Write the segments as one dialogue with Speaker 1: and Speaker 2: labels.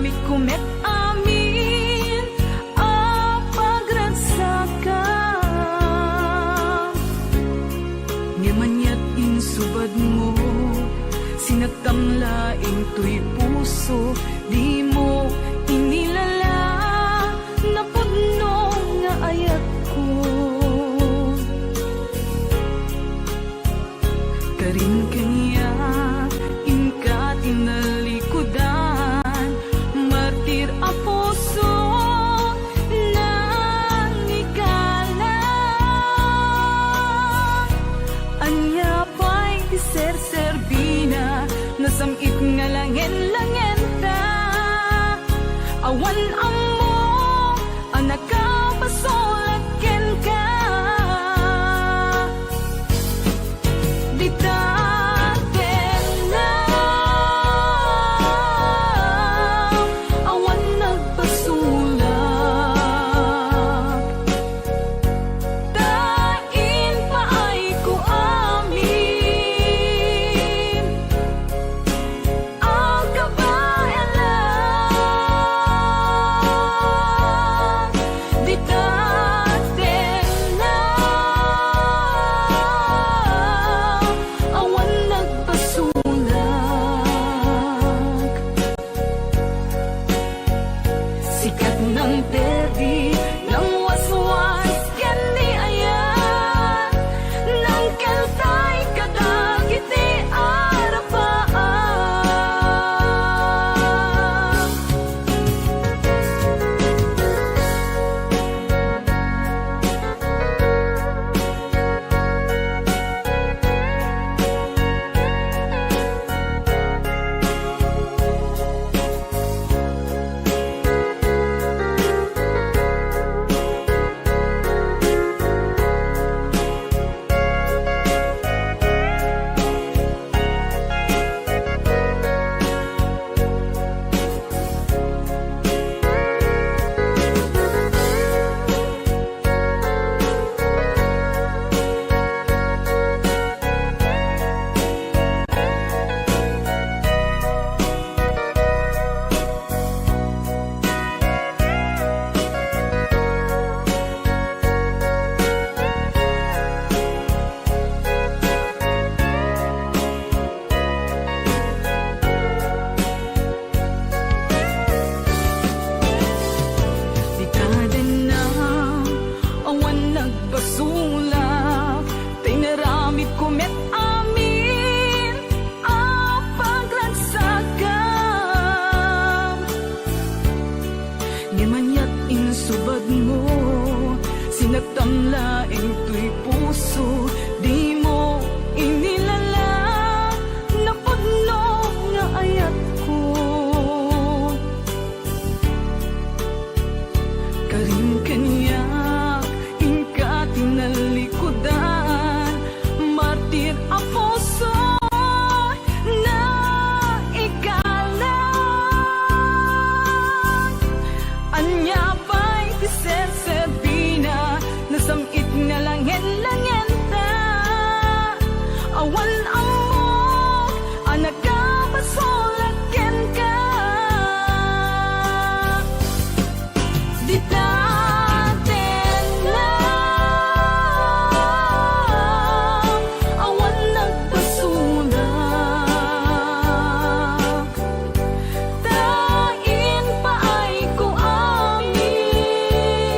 Speaker 1: Tinaramid ko met amin a pagragsakan. Ngamanyat insubad mo, sinatamlaing to'y puso, di mo inilala na pudno nga ayat ko. Karin kanya inka tinalikudan, martir a puso nang ikala. Anya pa'y ser-serbina, nasamit nga langen-langen ta. Awan amo, anak ka pasolaken ka. Di taten na, awan nagpasulak. Tain pa ay ko amin ang kabayan lang. Di taten na, awan nagpasulak. Sikat ng perdi, ng waswas, kendi ayan, ng keltay kadagiti arapaan. Di taden na, awan nagpasulak. Tinaramid ko met amin a pagragsakan. Ngamanyat insubad mo, sinatamlaing to'y puso, di mo inilala na pudno nga ayat ko. Karin kanya inka tinalikudan, martir a puso na ikala. Anya pa'y ser-serbina, nasamit nga langen-langen ta. Awan amok, anak ka pasolaken ka. Di taten na, awan nagpasulak. Tain pa ay ko amin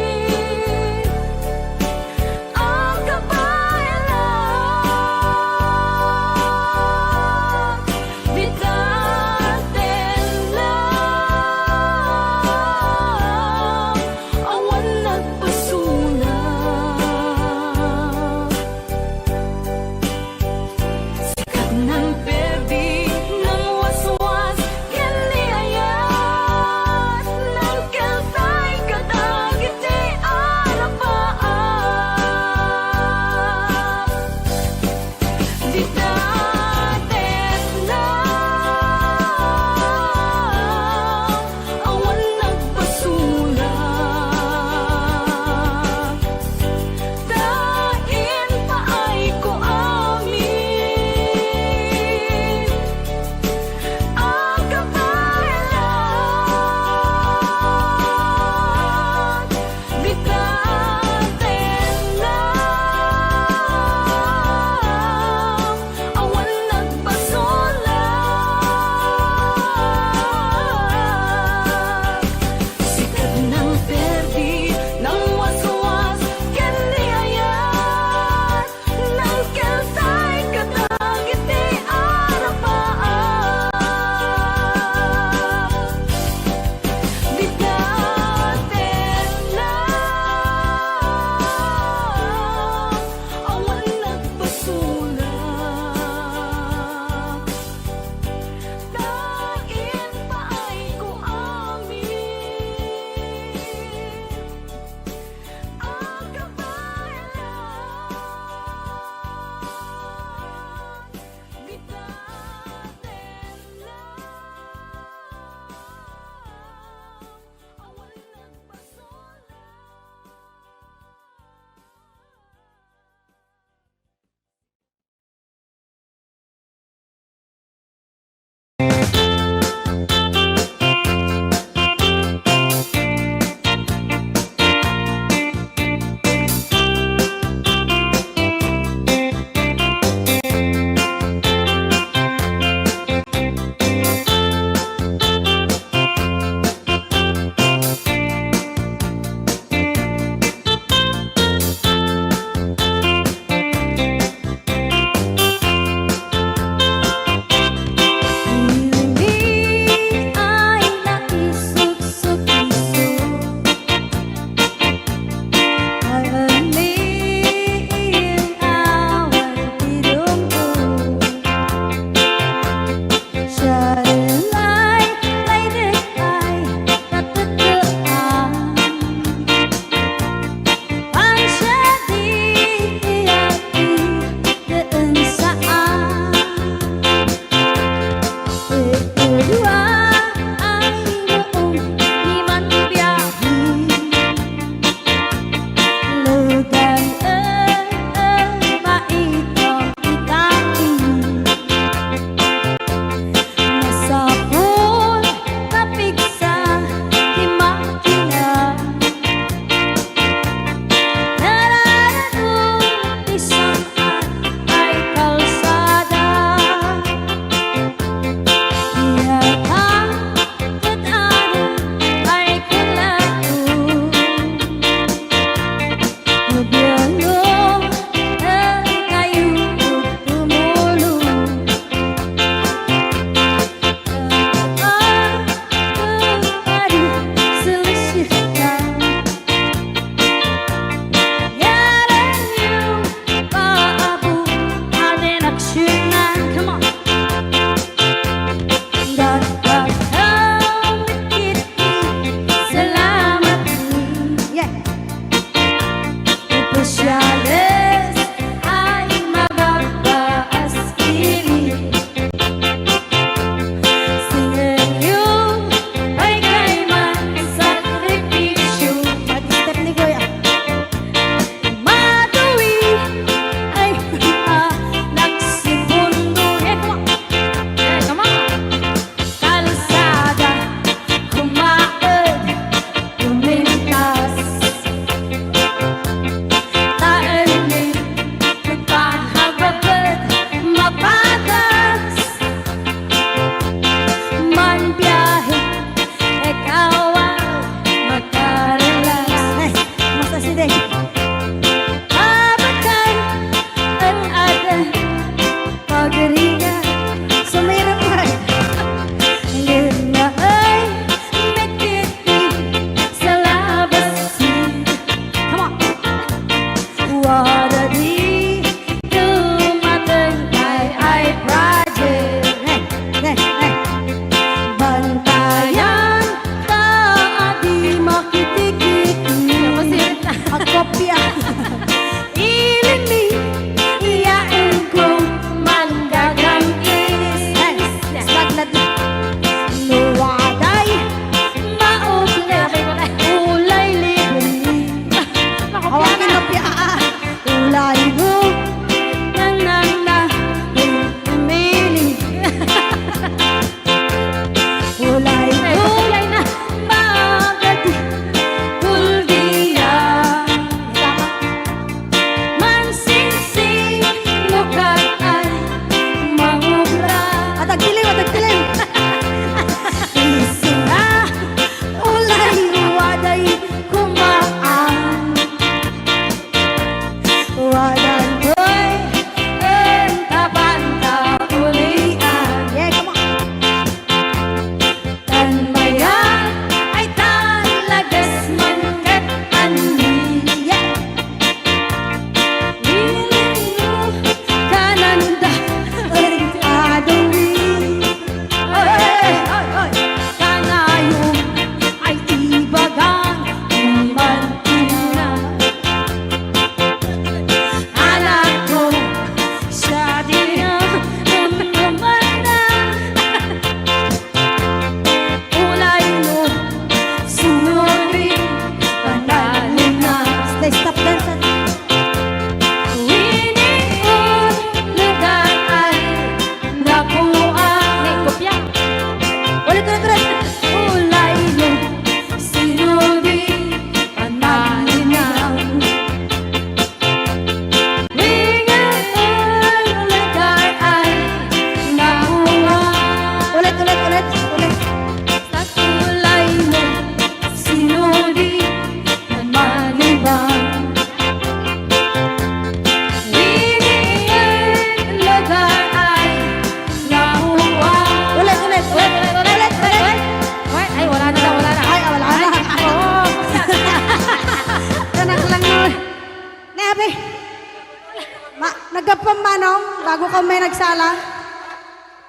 Speaker 2: Agapang manong, bago ka may nagsala.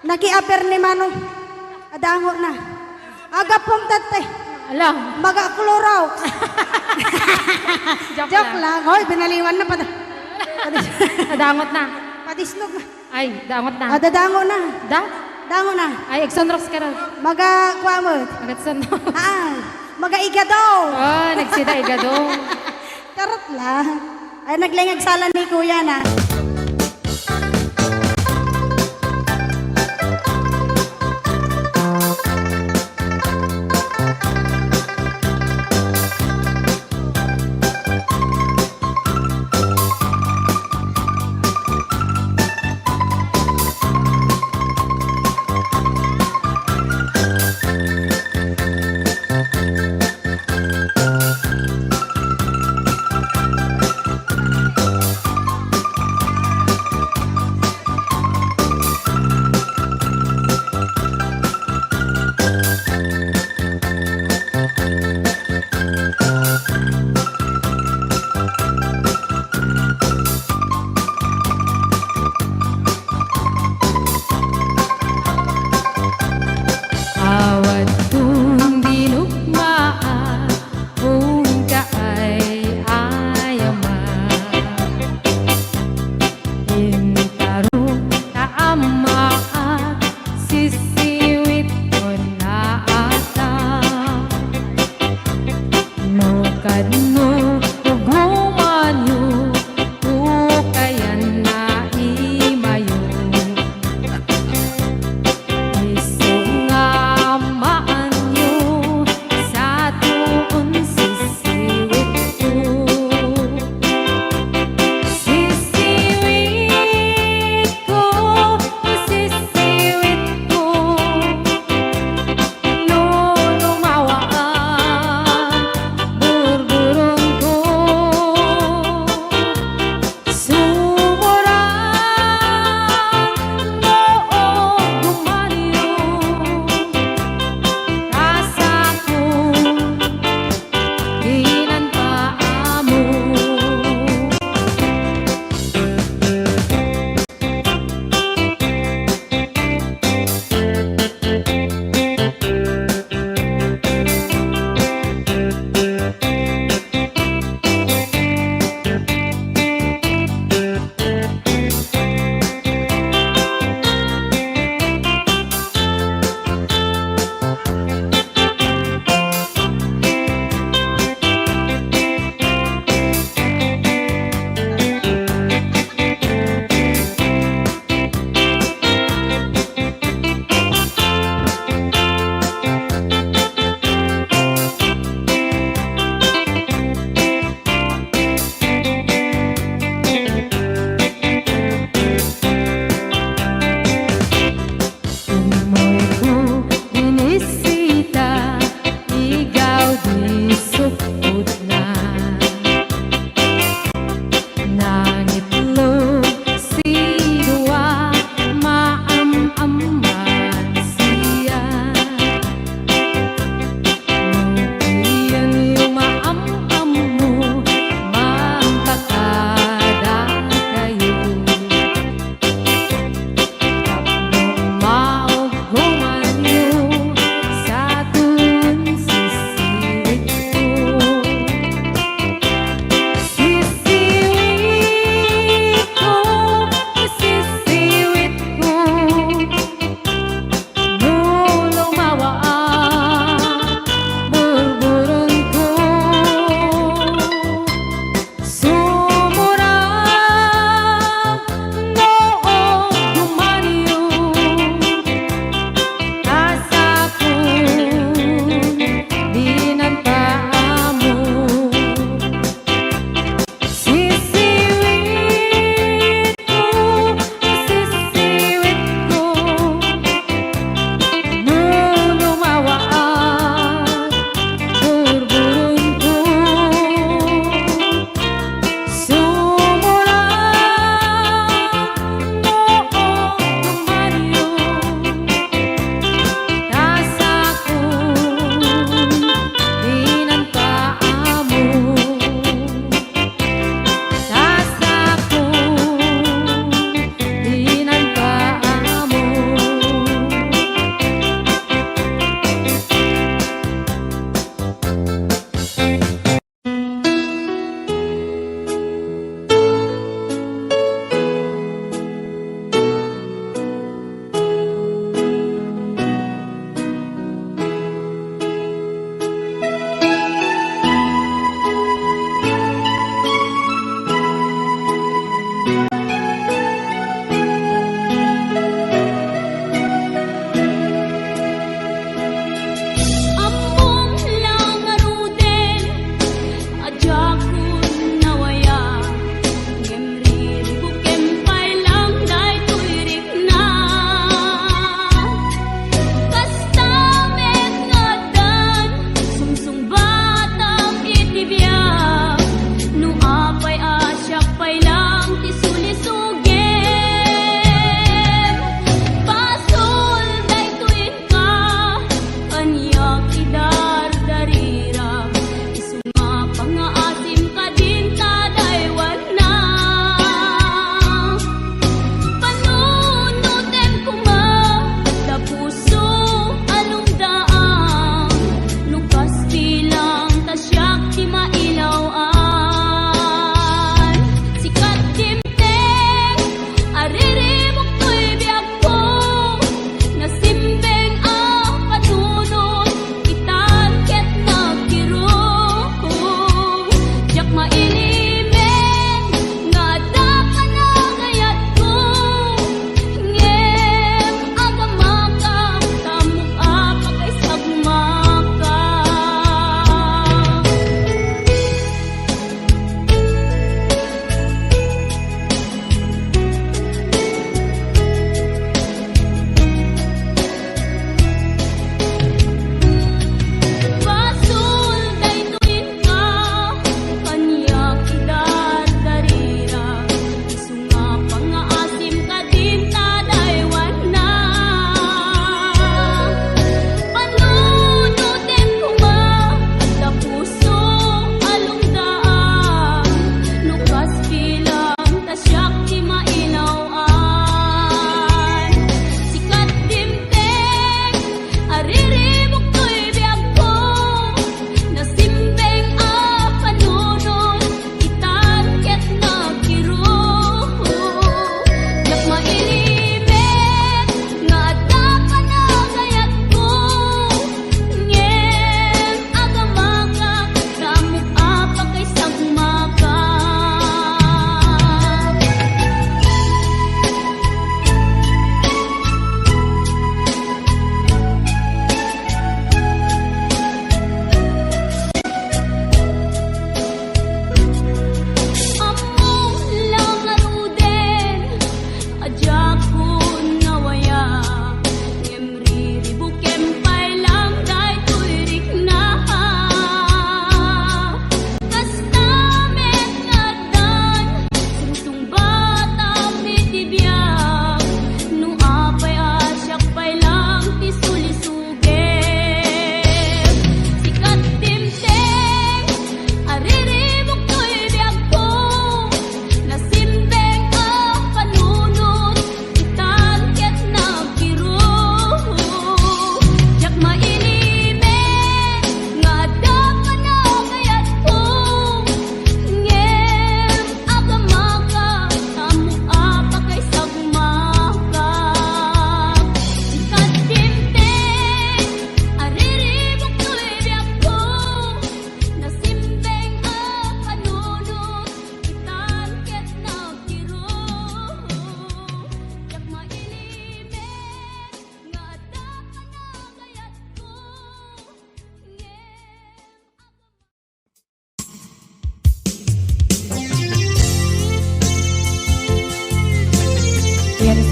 Speaker 2: Naki-aper ni manong. Adango na. Agapong tate.
Speaker 1: Alam.
Speaker 2: Magakluraw.
Speaker 1: Joke
Speaker 2: Joke
Speaker 1: lang.
Speaker 2: lang. Hoy, binaliwan na pa.
Speaker 1: Nadangot na.
Speaker 2: Padisnog na.
Speaker 1: Ay, dangot na.
Speaker 2: Dadango na.
Speaker 1: Da?
Speaker 2: Dango na.
Speaker 1: Ay, Exonrox ka rin.
Speaker 2: Magakuha mo.
Speaker 1: Agad sa no.
Speaker 2: Magaiga daw.
Speaker 1: Oh, nagsida igado.
Speaker 2: Karot lang. Ay, naglingag sala ni kuya na.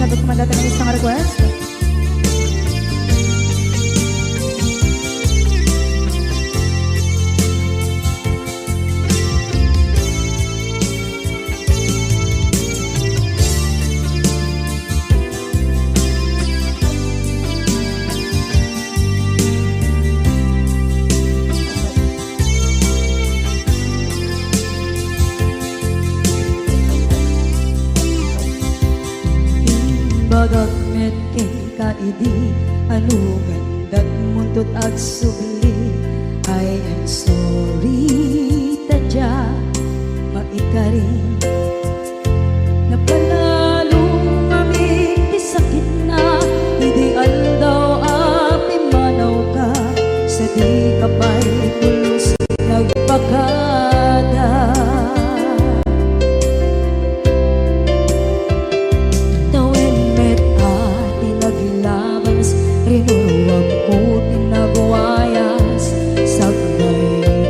Speaker 2: sagot ko mandata ng isang request.
Speaker 3: Bagat met kay kaidi ano gandat muntot ag subli. I am sorry tadya maikari napanalo aming di sakit na ideal daw api manaw ka sa di kapay pulos nagpakada. Rinuruwag ko tinagwayas sagnay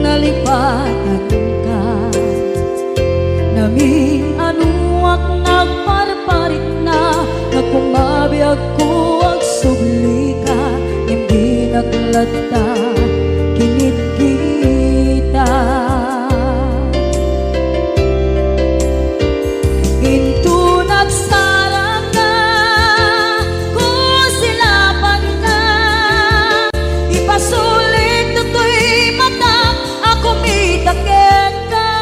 Speaker 3: nalipatan ka naming anuak nagparparit na nagkumabiyag ko ang subli ka hindi naglata kinit kita into nagsarang na sulit to'y mata ako mitaken ka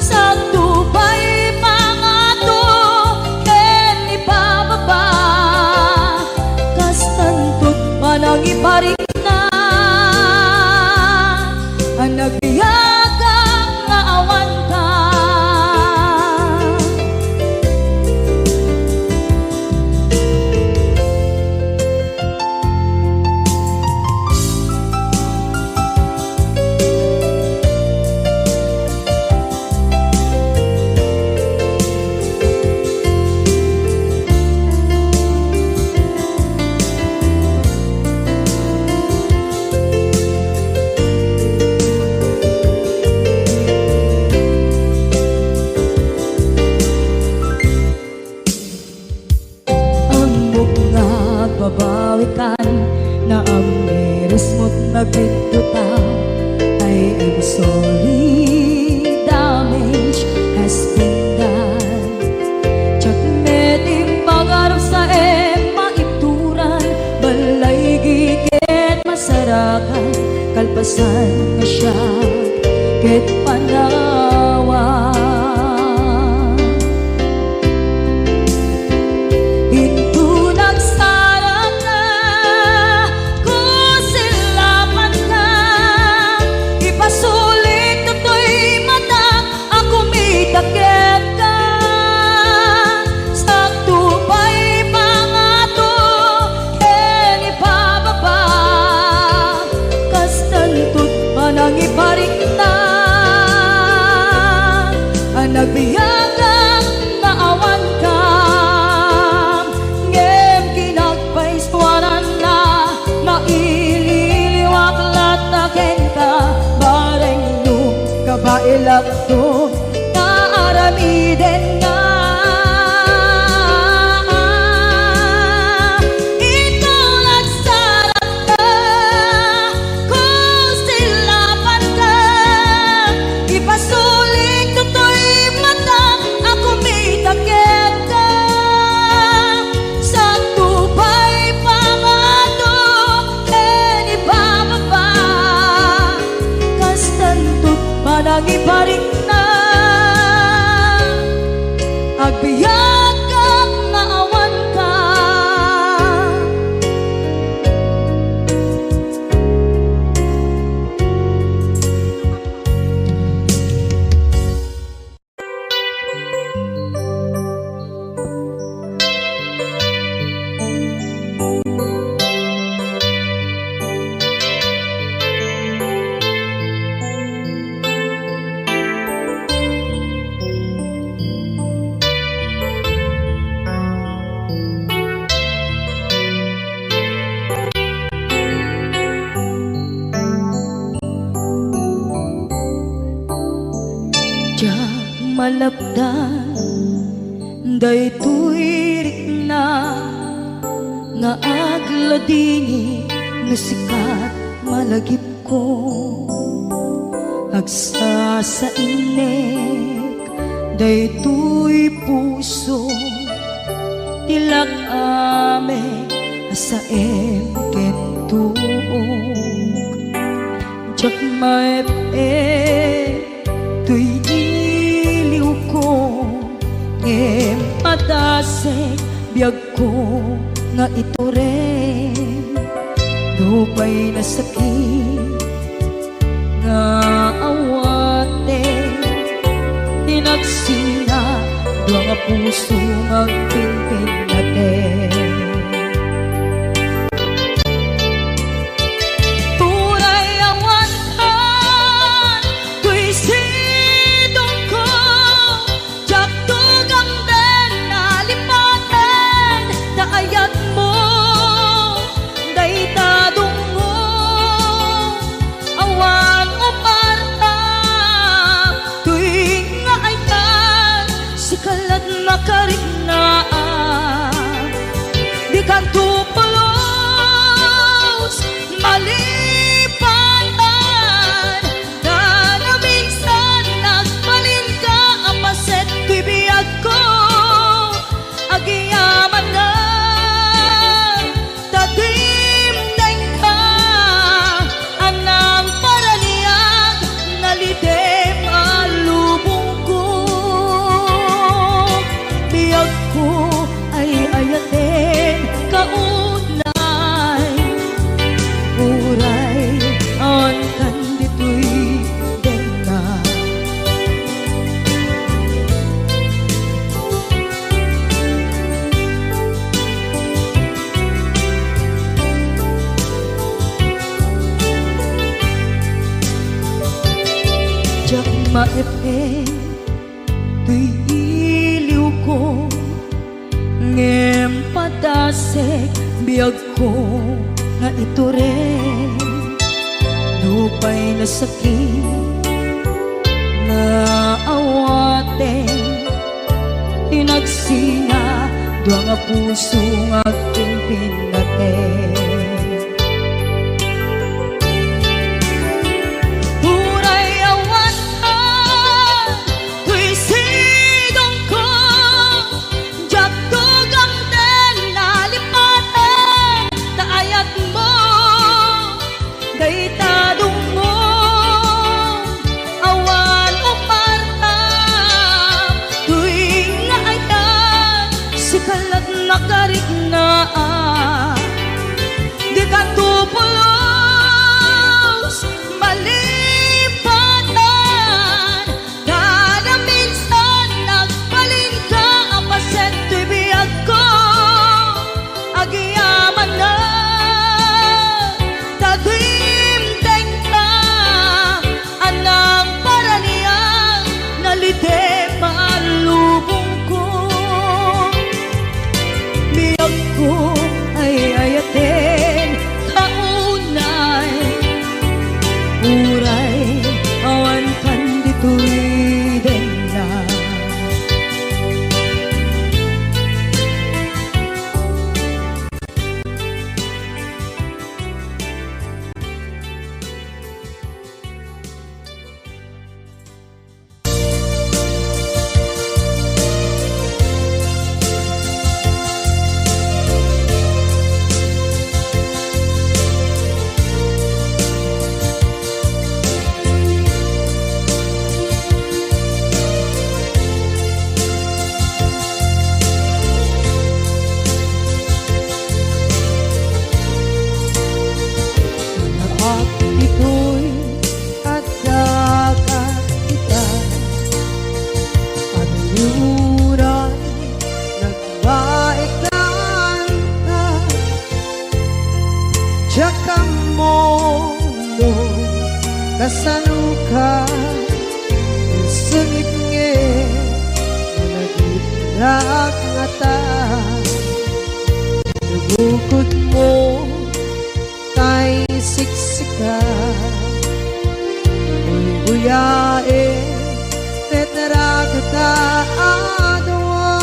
Speaker 3: sa tubay mga to ken ibababa kastantot manang iparik na ang nagbiyagang nga awan ka. Babawikan na ang miris mo't nagbiduta. I am sorry, damage has been done. Tsak meting pangarap sa maituran balay gigit masarakan kalpasan na siya ket panawa. Iparik na ang nagbiyagang naawan ka ngem kinagpaiswanan na maililiwak lataken ka bareng nung kabailak to naaramiden nga manang iparik na agbiyak kang naawan ka. malapdan Daytoy rikna nga agladini nga sikat malagip ko agsa sa inek daytoy puso tilak ame sa kentug jak maep tuy iliw ko ngem patasek biag ko nga ito rin lupay na sakit nga awate tinagsinga dua nga puso magpinpin natin puray awantan tuy sidong ko jak tugang den nalipaten na ayat mo daytadong mo awan umarta tuy nga ayan sikalat makariknaan di kan tupulos malipatan na minsan nagbalin ka apaset tuy biyag ko agiyaman na tatim neng ka anang paraniyag nalidem alubong ko biyag ko ay ayaten kaunay uray on kanditoy denga jak maepe tuy iliw ko ngem patasek biag ko nga ito rin lupay na sakit na awate tinagsinga dua nga puso nga pimpin natin puray awantan tuy sidong ko jak tugang den nalipaten na ayat mo daytadong mo awan umarta tuy nga ayan sikalat nakariknaan di ka tupulos malipatan kada minsan nagbalin ka apaset tuy biyag ko agiyaman na tadimdeng na anang paraniyang nalite malubong ko biyag ko ay ayaten kaunay uray awan kanditoy denga at ito'y adagat kita at luray nagbaiklan ka tsaka mo no kasanuka sungit nge managitnak ngata nabukod mo kay siksika buyae tetra kata adwa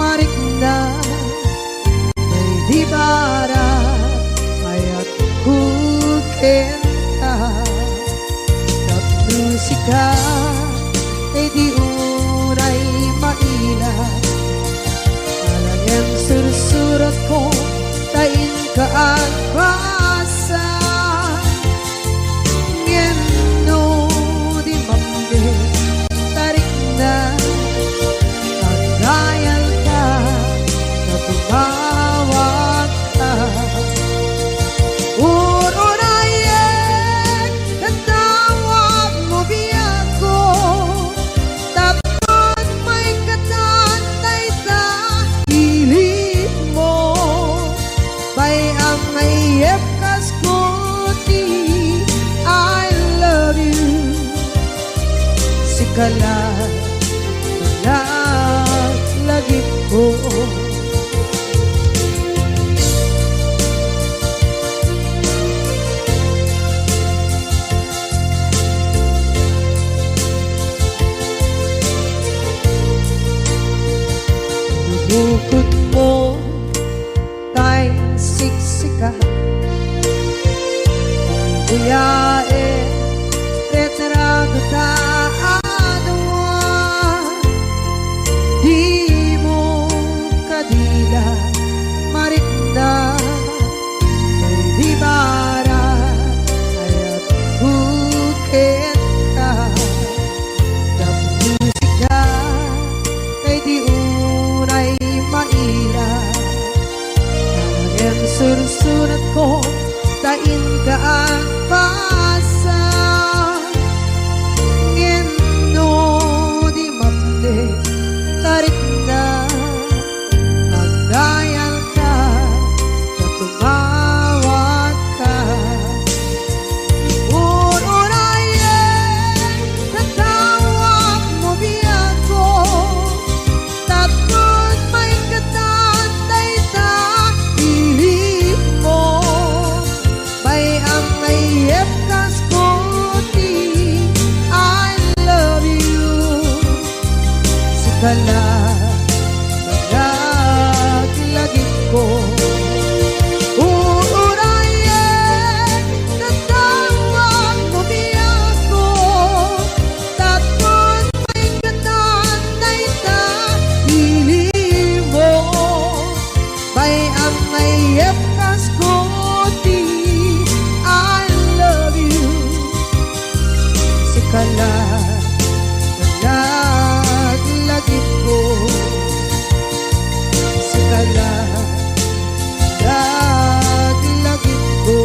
Speaker 3: marikna may di bara ayat kukenta musika ay di uray maila alam sursurat ko tain ka at basa ngeno di mambe tarik na at dayal ka na tumawag ka urunayek katawag mo biyako tapos may katantay sa hilig mo bay ang mayep kaskuti I love you sikala lagi ko bukod mo tay siksika buyae retrado ta adwa di mo kadila marikna may di bara ayat bukit ka musika kay di unay maila talagang sursurat ko tain ka ang pasa ngeno di mamde tarik na ang dayal ka na tumawag ka ururayen natawag mo biyako tapos may katantay sa hilig mo bay ang mayep kaskuti I love you sikala lagi ko uurayen natawag mo biyako tapos may katantay sa hilig mo bay ang mayep kaskuti I love you sikala lagi ko sikala lagi ko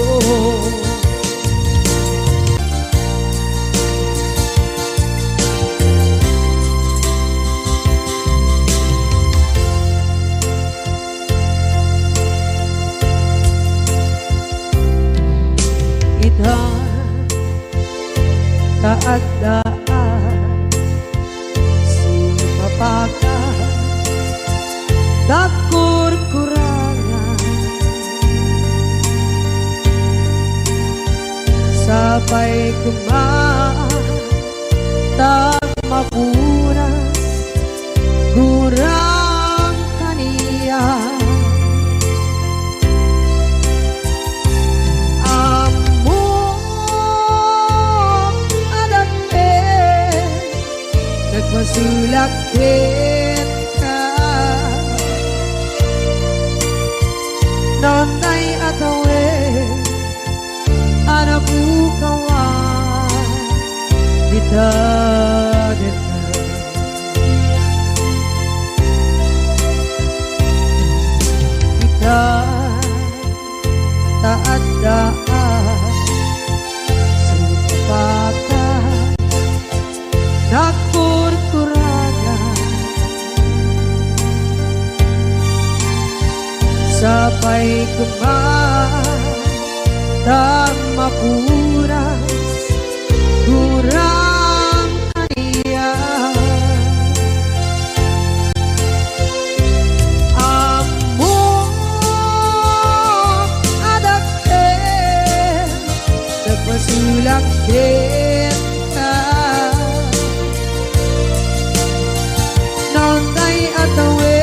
Speaker 3: ita taadaan si mapaka dakur-kurangan sabay kumaan tak mapunas gurang kaniya masulakit ka nonday atawe anapukawan dita kita taadaan sumapaka nakur-kuragan sabay kumaan tak mapuras kurang kaniya amo adake nagpasulak kita nonday atawe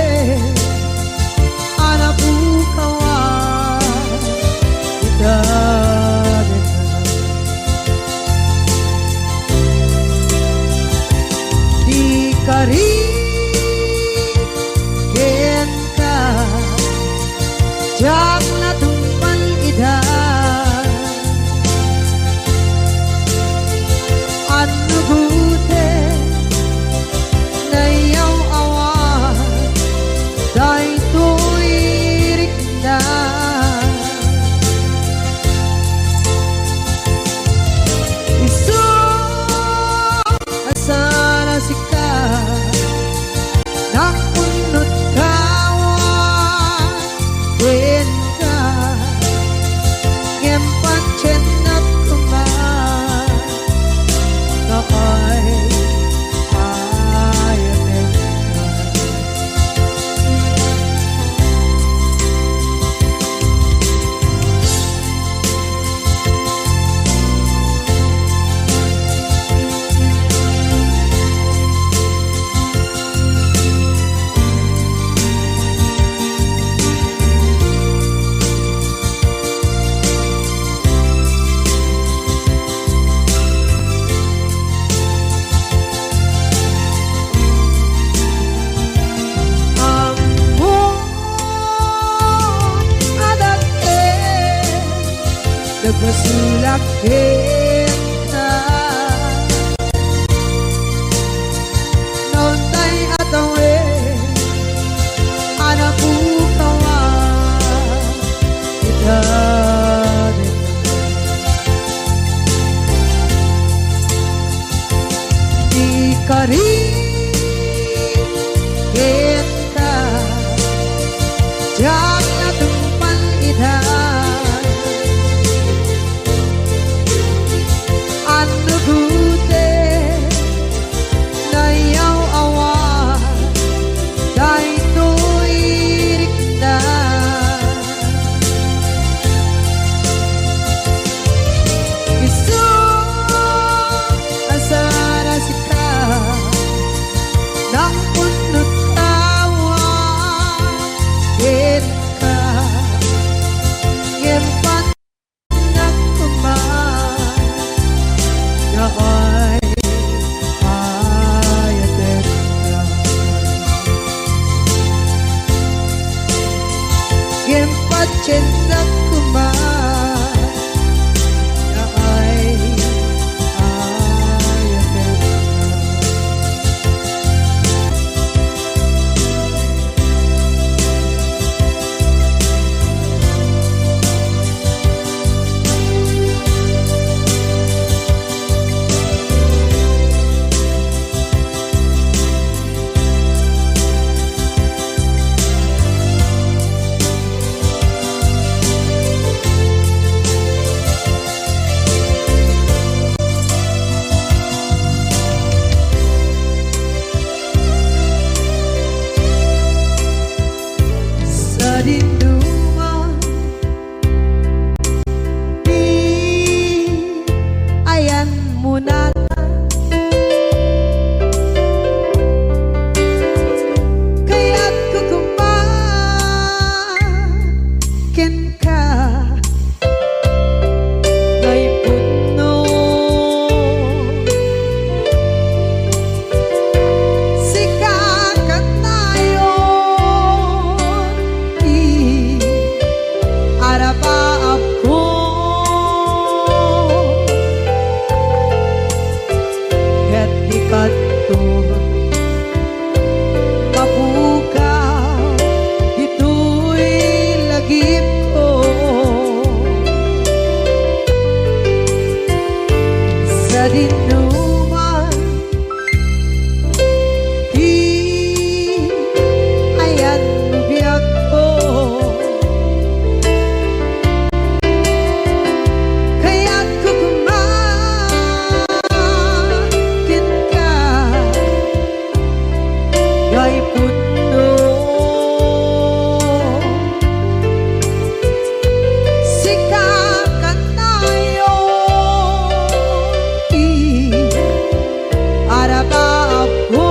Speaker 3: jak natumpan ida anu gute nayaw awan day tuirik na isu asana sika nakunut kawan wenta ngempat cenat kuman nakay ayanin nagpasulak kita noon tay atawe anak bukawan kita di kari kita jak natumpan ida anu gute nayaw awan day tuirik na isu asara sika nang punot kawan ka ngempat nagkuman nakay ayatin na gempat cendak kuman nakay ayatin na sa dinduman di ayan mo na kaya't kukumakin ka ngay puno sikakat nayon arapa ako ket dikadto mapukaw dito'y lagip ko sa dinuman di ayan biyak ko kaya't kukumakin ka ngay puno sikakat nayon arapa ako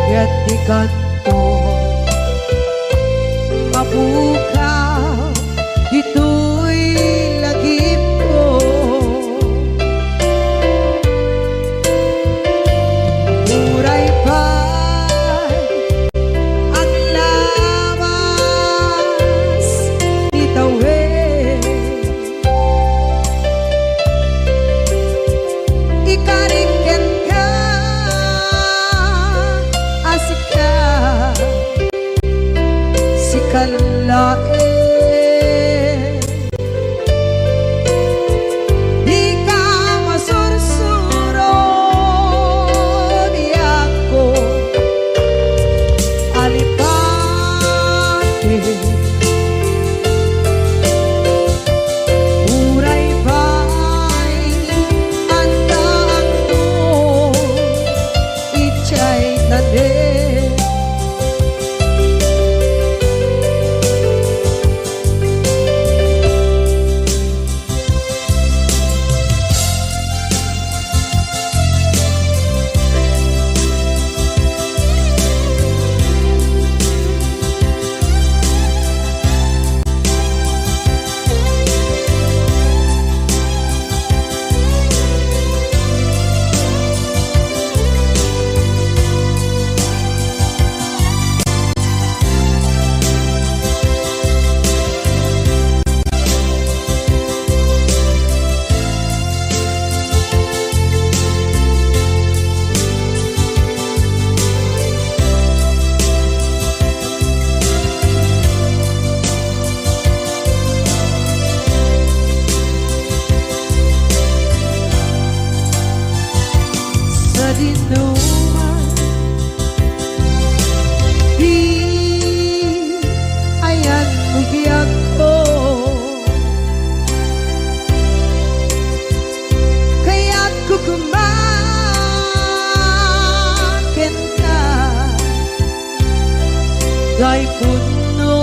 Speaker 3: ket dikadto mapukaw dito'y lagip ko uray pa'y gay puno.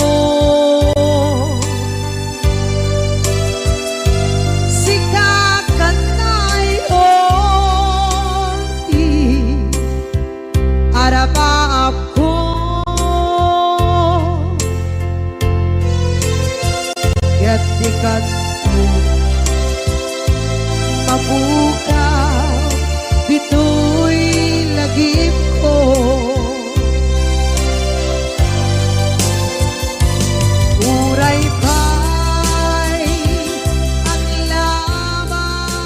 Speaker 3: Sikakan ay onti arapa ako yatikat mo mabukaw bito'y lagip ko. Uray pa'y ang labas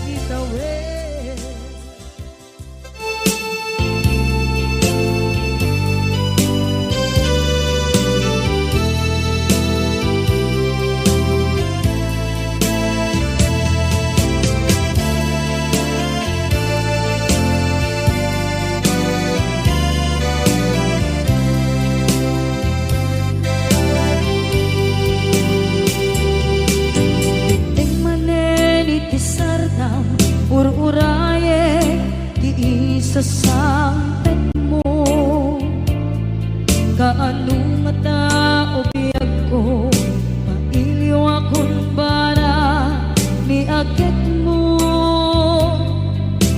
Speaker 3: itawid. Ur-uraye di isa sampet mo kaano nga tao biyag ko mailiw akong bara ni agit mo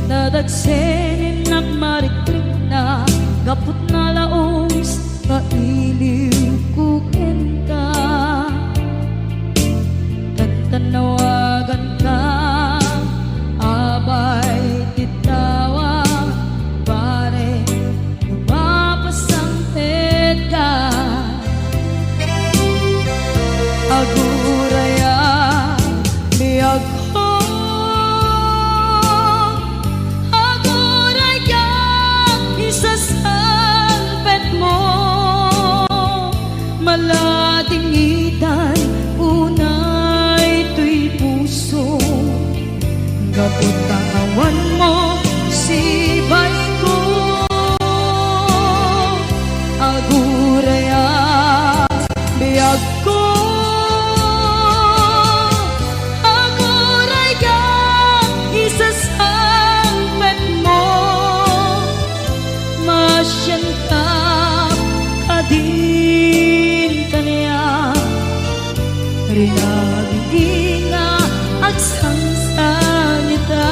Speaker 3: nadagsenin ng marikrik na gapot na laos mailiw kukin ka tanawagan ka abay titawa pare lumapasang ka aguraya biyag ko aguraya isasalpet mo malatingitan unay tuy puso gapot kawan mo sibay ko aguraya biyag ko aguraya isasampet mo masyan ka kadin kaniya rinaging nga agsangsan ita.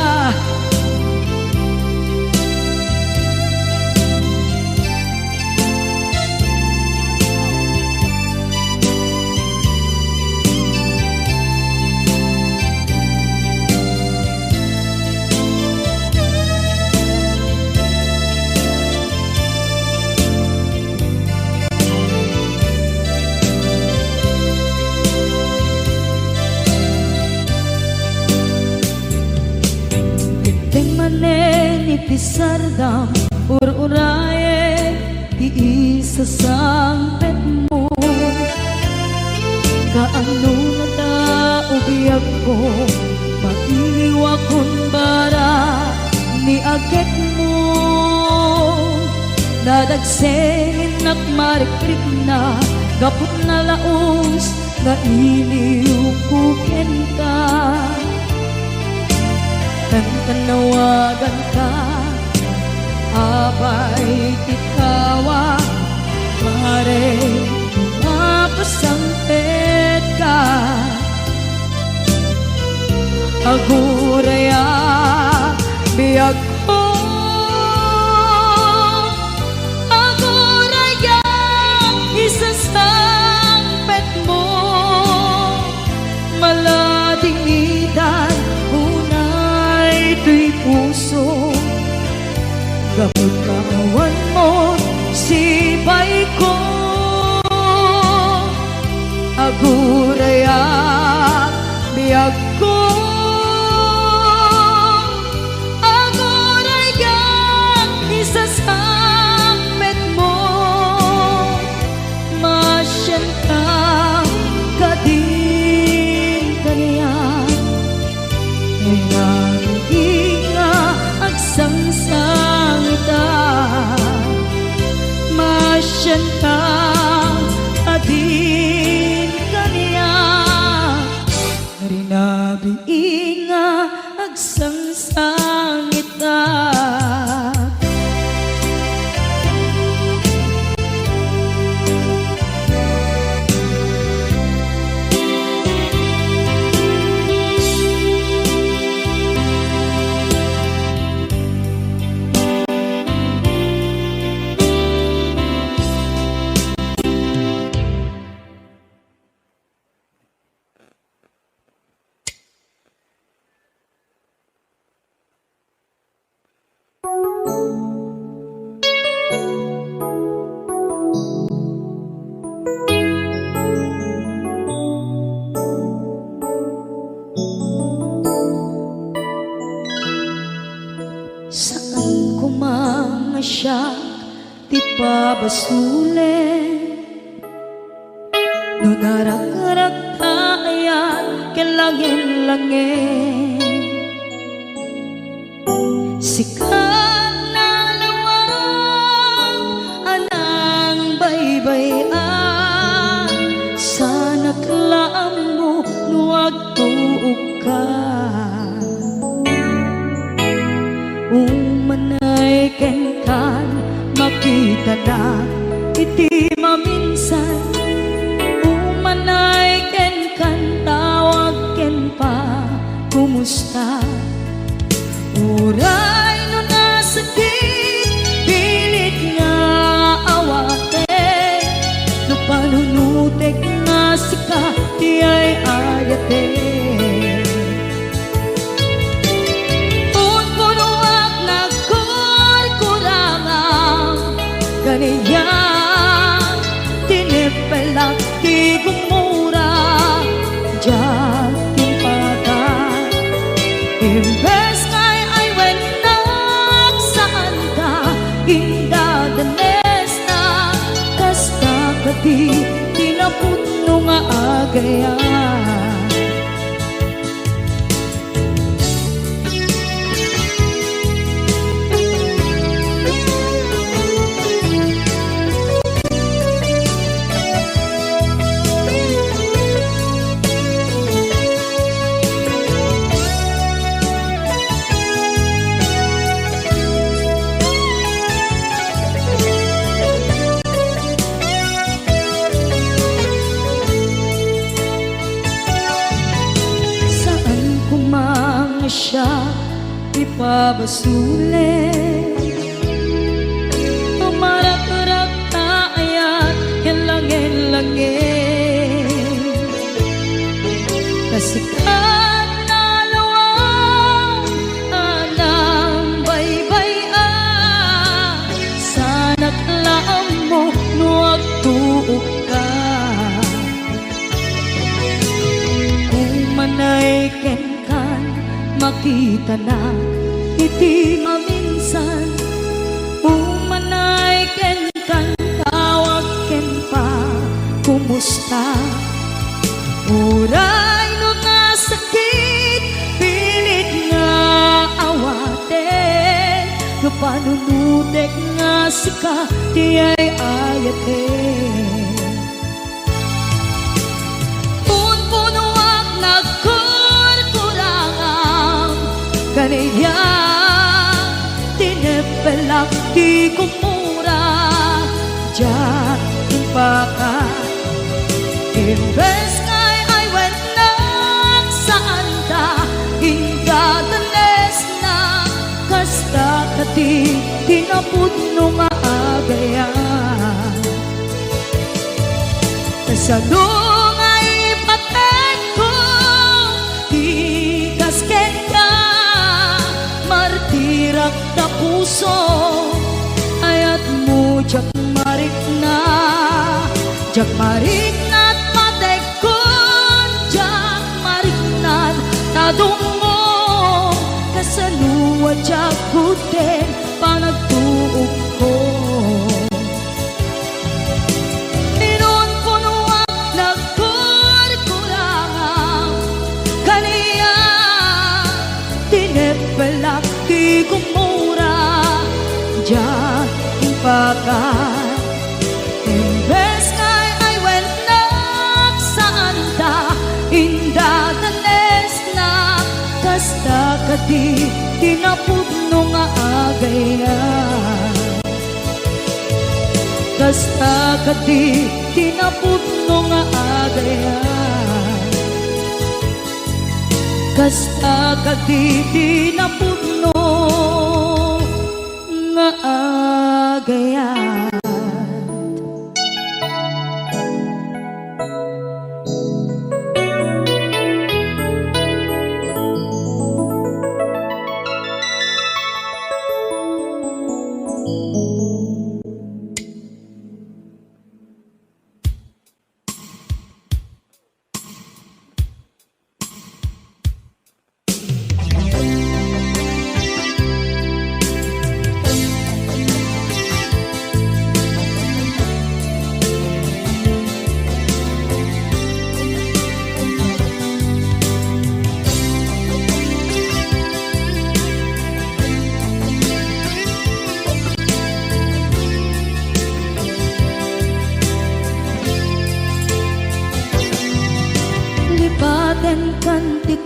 Speaker 3: Itisardam ur-uraye di isa sampet mo kaano na tao biyag ko mailiw akong bara ni agit mo nadagsenin at marikrik na gapot na laos na iliw kukin ka tanawagan ka abay tikawa pare mapasampet ka aguraya biyag ko aguraya isasampet mo malatingitan tuy puso gapot kawan mo sibay ko aguraya biyag ko aguraya isasampet mo masyan ka kadin kaniya agsangsanita masyan ka adin kaniya rinabi siya ti pabasulen. No narak-arak tayan kelangin-langin, sikat na lawang anang baybayan. Sana klaam mo nuwag tuog ka, umanay ken kan makita na iti maminsan. Umanay ken kan tawag ken pa kumusta. Uray no nasakit pilit nga awate, no panunutek nga sika di ay ayate. Punpunuak na kurkurangang ganyan, tinipelak di gumura dyan timpagan. Imbes kay ay wenak saan ka indadanes na, kasta ka di tinapuno nga agayan. Siya ipabasulen, tumarak-arak tayan hilangin-langin, kasikat na lawang anang baybayan. Sana klaam mo nuwag tuog ka, umanay ken makita na iti maminsan. Umanay ken kan tawag ken pa kumusta. Uray no nga sakit pilit nga awate, no panunutek nga sika di ay ayate. Punpunuak na kaniya tinepelak di kumura dyan impaka. Imbes kay ay wenak saan ta indadanes na, kasta ka di tinapuno nga agayan. Kasano nga ipatek ko di kasken ka, martirak na puso ayat mo jak marik na. Jak marik na't matekon, jak marik na't tadungo, kasaluwa jak kuten panagtuog ko. Pinunpunuak na kurkurangang kaniya, tinepelak di kumura dyan impakan. Imbes kay ay wenak saan ta indadanes na, kasta ka di tinapuno nga agayan. Kasta ka di tinapuno nga agayan. Kasta ka di tinapuno nga agayan.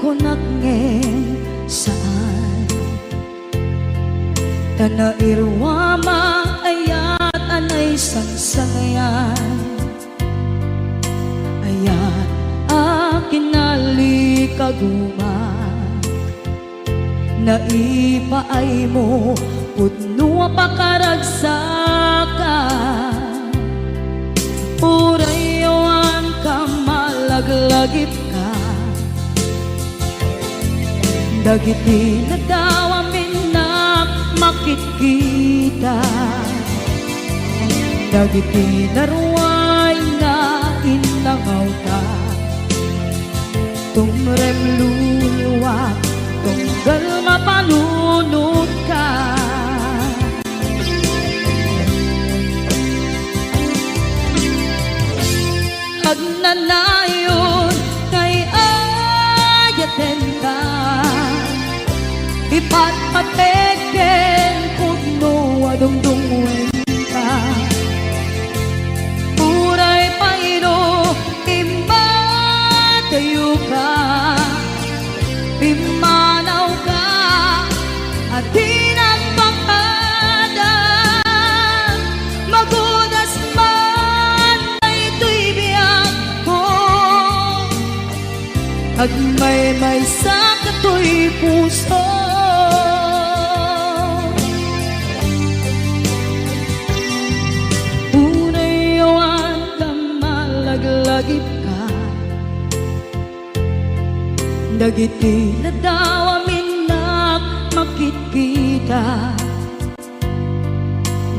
Speaker 3: kunakngeng saan Tanairwama ayat anay sangsangyan Ayat akin nalikaguman Naipaay mo putno pakaragsakan Urayawan ka malaglagip ka Dagiti na daw amin na makikita Dagiti na ruway na inangaw ka Tumrem luluwa tunggal mapanunod ka Agnanayon kay ayaten ka Ipatpateken pugno adungdungwen ka Uray paino imbatayo ka Pimanaw ka at di nagpakada Magudas man na ito'y biyak ko Agmay-may sa kato'y puso Unayawan ka malaglagip ka Dagiti na daw amin na makikita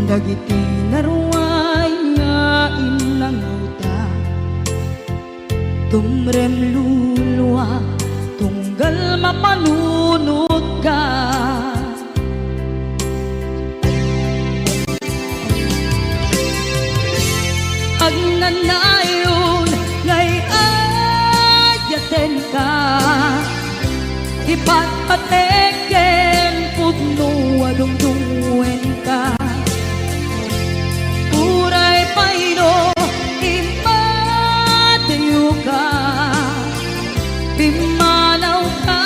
Speaker 3: Dagiti na ruway nga inangaw ta Tumrem luluwa tunggal mapanunod ka Agnanayon ngay ayaten ka Ipatpateken pugno adungdungwen ka Uray paino impatayo ka Pimanaw ka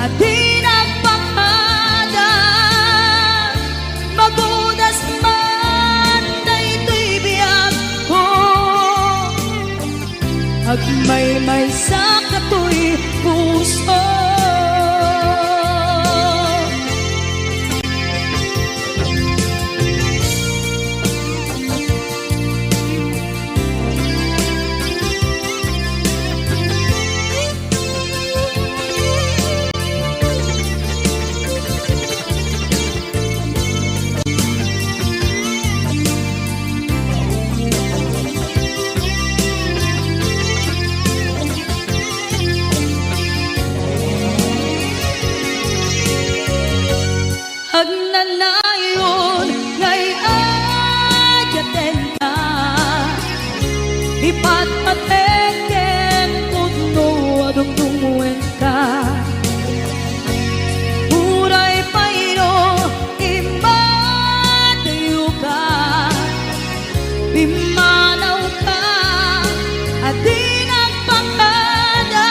Speaker 3: at di nagpakada Magudas man na ito'y biyak ko Agmay-may sa kato'y puso Agnanayon ngay ayaten ka Ipatpateken pugno adungdungwen ka Uray paino imbatayo ka Pimanaw ka at di nagpakada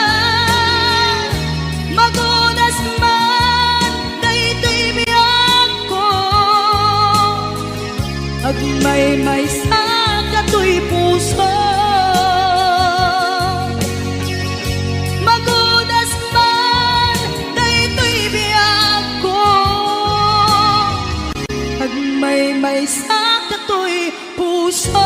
Speaker 3: Magudas man na ito'y biyak ko Agmay-may sa kato'y puso Magudas man na ito'y biyak ko Agmay-may sa kato'y puso